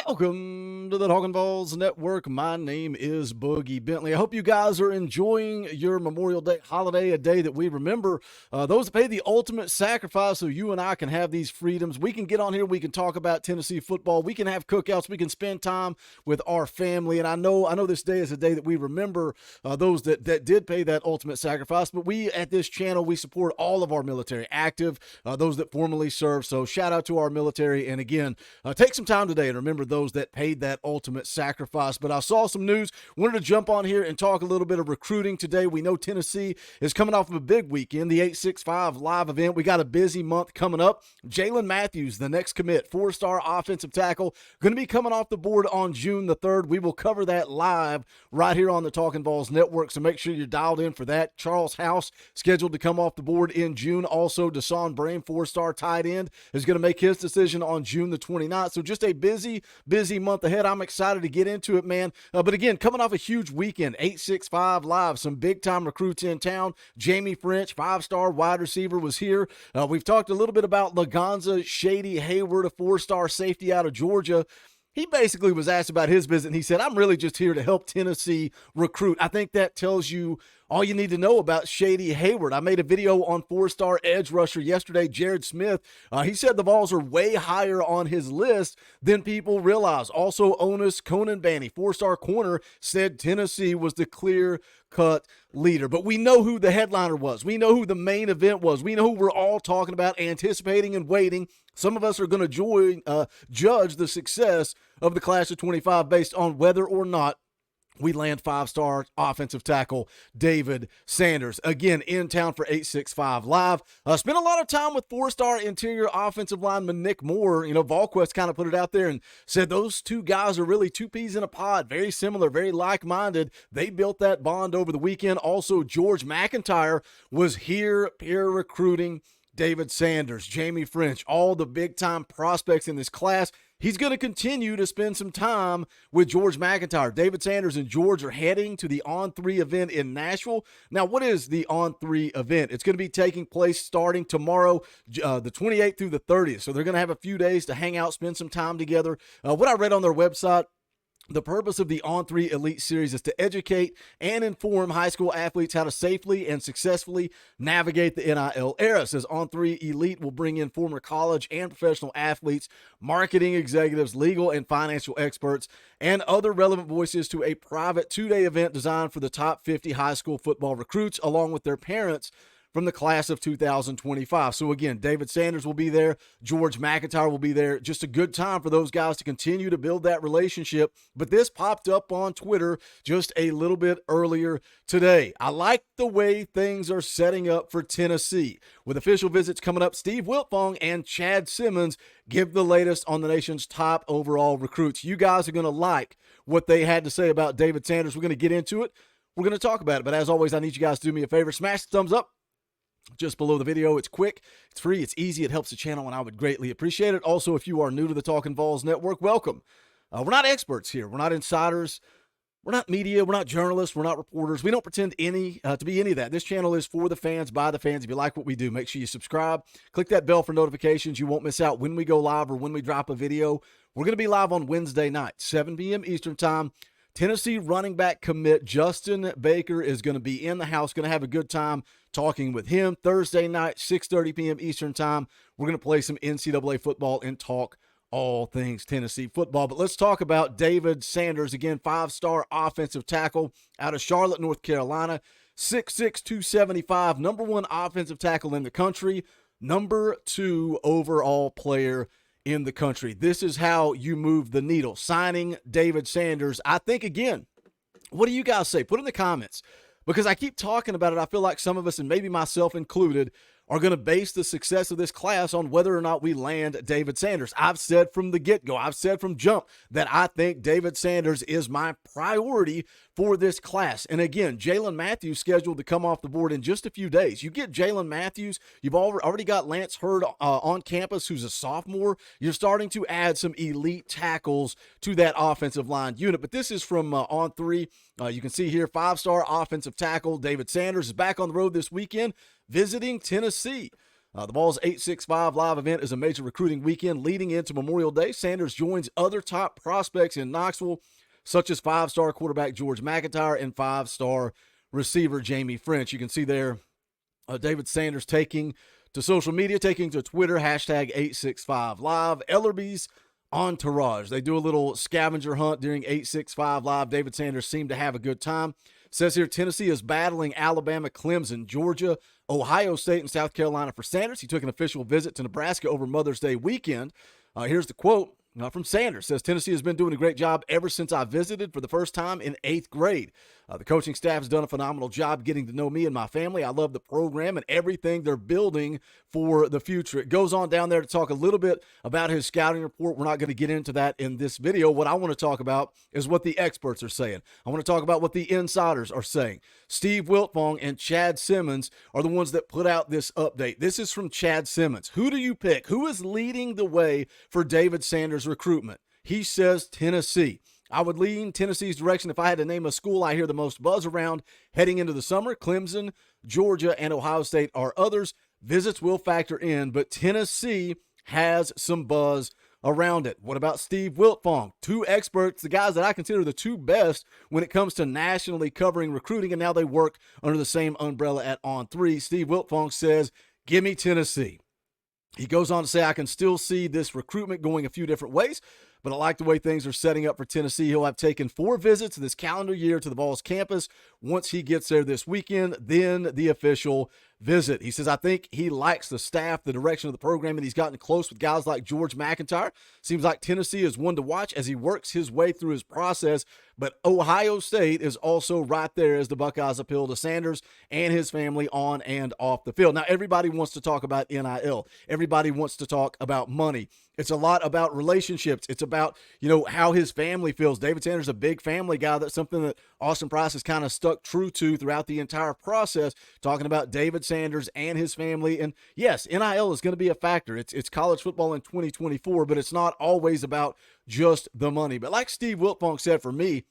Welcome to the Talkin VAWLS Network. My name is Boogie Bentley. I hope you guys are enjoying your Memorial Day holiday, a day that we remember those that paid the ultimate sacrifice so you and I can have these freedoms. We can get on here, we can talk about Tennessee football, we can have cookouts, we can spend time with our family. And I know this day is a day that we remember those that did pay that ultimate sacrifice. But we at this channel, we support all of our military active, those that formerly served. So shout out to our military. And again, take some time today and remember those that paid that ultimate sacrifice. But I saw some news, wanted to jump on here and talk a little bit of recruiting today. We know Tennessee is coming off of a big weekend, the 865 live event. We got a busy month coming up. Jalen Matthews, the next commit, four-star offensive tackle, going to be coming off the board on June the 3rd. We will cover that live right here on the Talkin VAWLS Network, so make sure you're dialed in for that. Charles House scheduled to come off the board in June. Also, Deshaun Brain, four-star tight end, is going to make his decision on June the 29th. So just a busy month ahead. I'm excited to get into it, man. But again, coming off a huge weekend, 865 live, some big-time recruits in town. Jamie French, five-star wide receiver, was here. We've talked a little bit about Lagonza Shady Hayward, a four-star safety out of Georgia. He basically was asked about his visit, and he said, I'm really just here to help Tennessee recruit. I think that tells you all you need to know about Shady Hayward. I made a video on four-star edge rusher yesterday, Jared Smith. He said the Vols are way higher on his list than people realize. Also, Onus Conan Banny, four-star corner, said Tennessee was the clear-cut leader. But we know who the headliner was. We know who the main event was. We know who we're all talking about, anticipating and waiting. Some of us are going to judge the success of the class of 25 based on whether or not we land five-star offensive tackle David Sanders. Again, in town for 865 live. Spent a lot of time with four-star interior offensive lineman Nick Moore. VolQuest kind of put it out there and said those two guys are really two peas in a pod. Very similar, very like-minded. They built that bond over the weekend. Also, George McIntyre was here peer recruiting David Sanders, Jamie French, all the big-time prospects in this class. He's going to continue to spend some time with George McIntyre. David Sanders and George are heading to the On3 event in Nashville. Now, what is the On3 event? It's going to be taking place starting tomorrow, the 28th through the 30th. So they're going to have a few days to hang out, spend some time together. What I read on their website, the purpose of the On3 Elite Series is to educate and inform high school athletes how to safely and successfully navigate the NIL era. It says On3 Elite will bring in former college and professional athletes, marketing executives, legal and financial experts, and other relevant voices to a private two-day event designed for the top 50 high school football recruits, along with their parents from the class of 2025. So again, David Sanders will be there. George McIntyre will be there. Just a good time for those guys to continue to build that relationship. But this popped up on Twitter just a little bit earlier today. I like the way things are setting up for Tennessee. With official visits coming up, Steve Wiltfong and Chad Simmons give the latest on the nation's top overall recruits. You guys are going to like what they had to say about David Sanders. We're going to get into it. We're going to talk about it. But as always, I need you guys to do me a favor. Smash the thumbs up just below the video. It's quick, it's free, it's easy, it helps the channel, and I would greatly appreciate it. Also, if you are new to the Talkin VAWLS Network, welcome. We're not experts here. We're not insiders. We're not media. We're not journalists. We're not reporters. We don't pretend to be any of that. This channel is for the fans, by the fans. If you like what we do, make sure you subscribe. Click that bell for notifications. You won't miss out when we go live or when we drop a video. We're going to be live on Wednesday night, 7 p.m. Eastern time. Tennessee running back commit Justin Baker is going to be in the house. Going to have a good time talking with him. Thursday night, 6:30 p.m. Eastern time. We're going to play some NCAA football and talk all things Tennessee football. But let's talk about David Sanders. Again, five-star offensive tackle out of Charlotte, North Carolina. 6'6", 275, number one offensive tackle in the country. Number 2 overall player in the country. This is how you move the needle. Signing David Sanders. I think, again, what do you guys say? Put in the comments, because I keep talking about it. I feel like some of us, and maybe myself included, are going to base the success of this class on whether or not we land David Sanders. I've said from the get-go, I've said from jump, that I think David Sanders is my priority for this class. And again, Jalen Matthews scheduled to come off the board in just a few days. You get Jalen Matthews, you've already got Lance Hurd on campus, who's a sophomore. You're starting to add some elite tackles to that offensive line unit. But this is from On3. You can see here, five-star offensive tackle David Sanders is back on the road this weekend, visiting Tennessee. The Vols 865 live event is a major recruiting weekend leading into Memorial Day. Sanders joins other top prospects in Knoxville, such as 5-star quarterback George McIntyre and 5-star receiver Jamie French. You can see there David Sanders taking to social media, taking to Twitter, hashtag 865 live. Ellerby's entourage. They do a little scavenger hunt during 865 live. David Sanders seemed to have a good time. Says here, Tennessee is battling Alabama, Clemson, Georgia, Ohio State, and South Carolina for Sanders. He took an official visit to Nebraska over Mother's Day weekend. Here's the quote from Sanders. Says, Tennessee has been doing a great job ever since I visited for the first time in 8th grade. The coaching staff has done a phenomenal job getting to know me and my family. I love the program and everything they're building for the future. It goes on down there to talk a little bit about his scouting report. We're not going to get into that in this video. What I want to talk about is what the experts are saying. I want to talk about what the insiders are saying. Steve Wiltfong and Chad Simmons are the ones that put out this update. This is from Chad Simmons. Who do you pick? Who is leading the way for David Sanders' recruitment? He says Tennessee. I would lean Tennessee's direction if I had to name a school I hear the most buzz around heading into the summer. Clemson, Georgia, and Ohio State are others. Visits will factor in, but Tennessee has some buzz around it. What about Steve Wiltfong? Two experts, the guys that I consider the two best when it comes to nationally covering recruiting, and now they work under the same umbrella at On3. Steve Wiltfong says, give me Tennessee. He goes on to say, I can still see this recruitment going a few different ways, but I like the way things are setting up for Tennessee. He'll have taken 4 visits this calendar year to the Vols campus. Once he gets there this weekend, then the official visit. He says, I think he likes the staff, the direction of the program, and he's gotten close with guys like George McIntyre. Seems like Tennessee is one to watch as he works his way through his process, but Ohio State is also right there as the Buckeyes appeal to Sanders and his family on and off the field. Now, everybody wants to talk about NIL. Everybody wants to talk about money. It's a lot about relationships. It's about, how his family feels. David Sanders is a big family guy. That's something that Austin Price has kind of stuck true to throughout the entire process, talking about David Sanders and his family. And yes, NIL is going to be a factor. It's college football in 2024, but it's not always about just the money. But like Steve Wiltfong said, for me,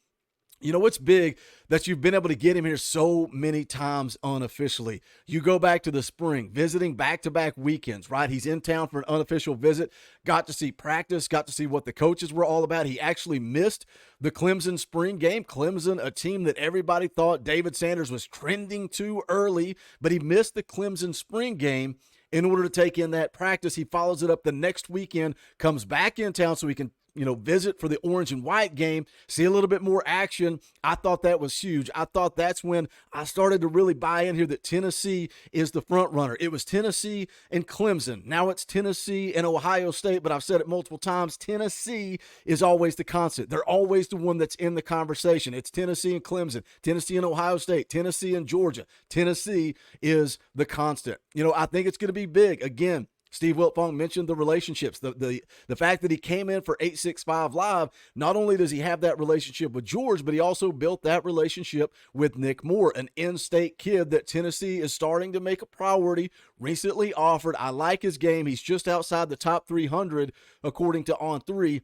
it's big that you've been able to get him here so many times unofficially. You go back to the spring, visiting back-to-back weekends, right? He's in town for an unofficial visit, got to see practice, got to see what the coaches were all about. He actually missed the Clemson spring game. Clemson, a team that everybody thought David Sanders was trending to early, but he missed the Clemson spring game in order to take in that practice. He follows it up the next weekend, comes back in town so he can visit for the orange and white game, see a little bit more action. I thought that was huge. I thought that's when I started to really buy in here that Tennessee is the front runner. It was Tennessee and Clemson. Now it's Tennessee and Ohio State, but I've said it multiple times. Tennessee is always the constant. They're always the one that's in the conversation. It's Tennessee and Clemson, Tennessee and Ohio State, Tennessee and Georgia. Tennessee is the constant. I think it's going to be big. Again, Steve Wiltfong mentioned the relationships, the fact that he came in for 865 Live. Not only does he have that relationship with George, but he also built that relationship with Nick Moore, an in-state kid that Tennessee is starting to make a priority, recently offered. I like his game. He's just outside the top 300, according to On3.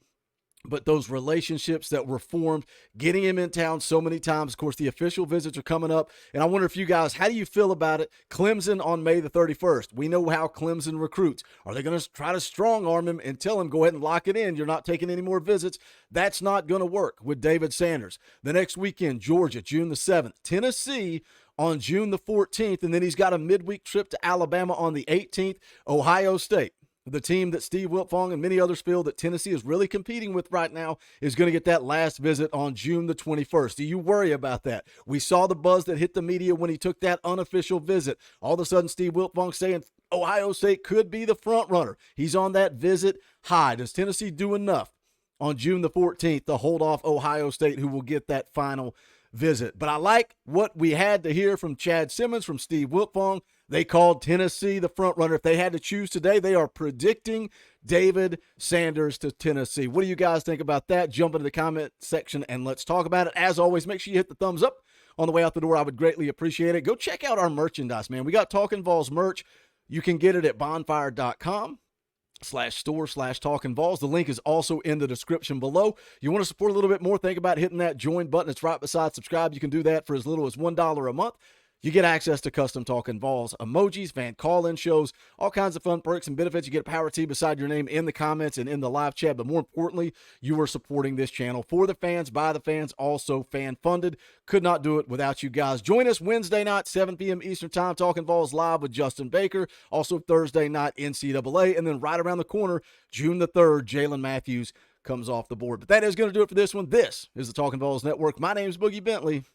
But those relationships that were formed, getting him in town so many times. Of course, the official visits are coming up. And I wonder if you guys, how do you feel about it? Clemson on May the 31st. We know how Clemson recruits. Are they going to try to strong arm him and tell him, go ahead and lock it in? You're not taking any more visits. That's not going to work with David Sanders. The next weekend, Georgia, June the 7th. Tennessee on June the 14th. And then he's got a midweek trip to Alabama on the 18th. Ohio State, the team that Steve Wiltfong and many others feel that Tennessee is really competing with right now, is going to get that last visit on June the 21st. Do you worry about that? We saw the buzz that hit the media when he took that unofficial visit. All of a sudden, Steve Wiltfong saying Ohio State could be the front runner. He's on that visit high. Does Tennessee do enough on June the 14th to hold off Ohio State, who will get that final visit? But I like what we had to hear from Chad Simmons, from Steve Wiltfong. They called Tennessee the front runner. If they had to choose today, they are predicting David Sanders to Tennessee. What do you guys think about that? Jump into the comment section and let's talk about it. As always, make sure you hit the thumbs up on the way out the door. I would greatly appreciate it. Go check out our merchandise, man. We got Talkin VAWLS merch. You can get it at bonfire.com/store/Talkin VAWLS. The link is also in the description below. You want to support a little bit more, think about hitting that join button. It's right beside subscribe. You can do that for as little as $1 a month. You get access to custom Talkin VAWLS emojis, fan call-in shows, all kinds of fun perks and benefits. You get a power T beside your name in the comments and in the live chat. But more importantly, you are supporting this channel for the fans, by the fans, also fan-funded. Could not do it without you guys. Join us Wednesday night, 7 p.m. Eastern Time, Talkin VAWLS live with Justin Baker. Also Thursday night, NCAA. And then right around the corner, June the 3rd, Jalen Matthews comes off the board. But that is going to do it for this one. This is the Talkin VAWLS Network. My name is Boogie Bentley.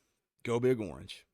Go Big Orange.